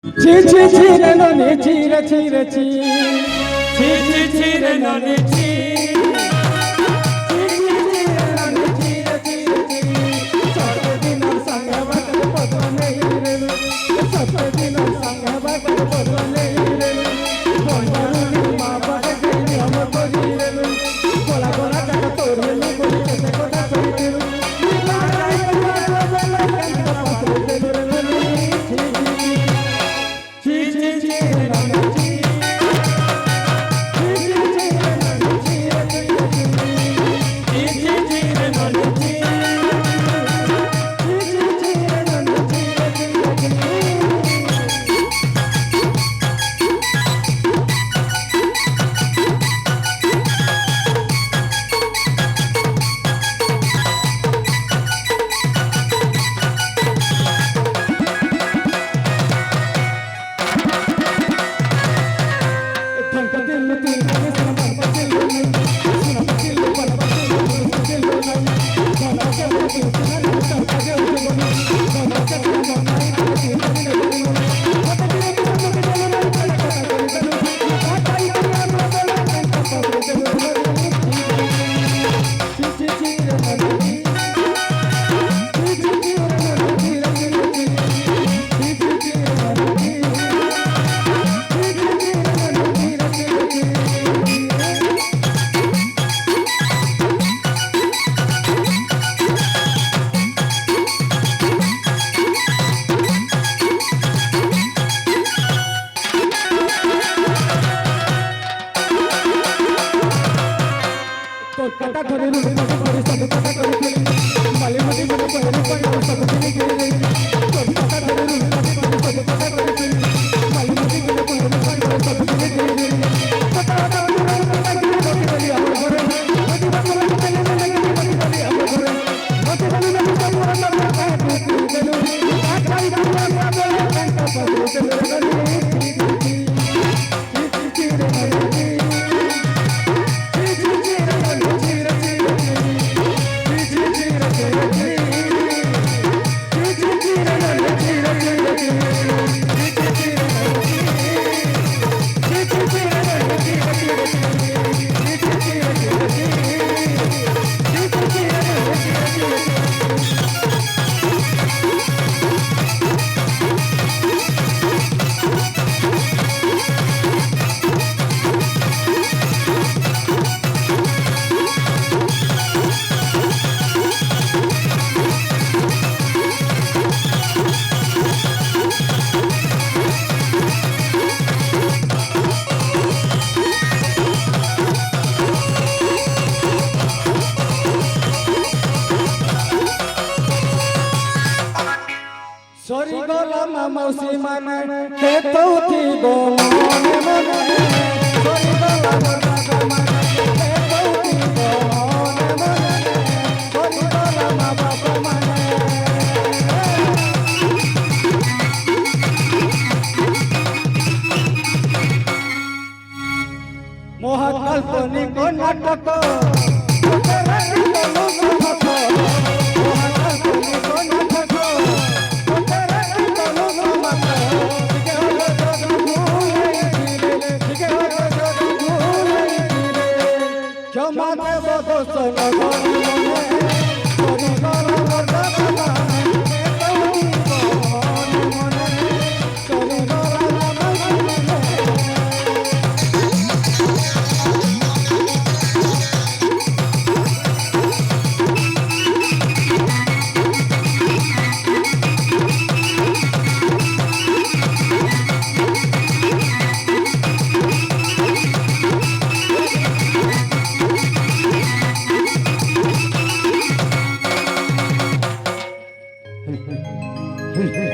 ছি ছি ছি রে ননি ছি রে ছি রে ছি ছি ছি ছি রে ননি ছি कटा करे रूप करे सब कटा करे माले मते मते करे पर सब दिने के सब कटा करे रूप करे सब कटा करे माले मते मते करे पर सब दिने के कटा कटा करे करे हम घरे मते मते चले लगे मते हम घरे मते मते सब पूरा सब काहे देलु काई पूरा बोले कंटा पर चले लगे सरी गलम मौसी मन खेतौ थी गो मने मने सरी गलम मन खेतौ थी गो मने मने सरी गलम बाप मन मोह कल्पनी को नाटक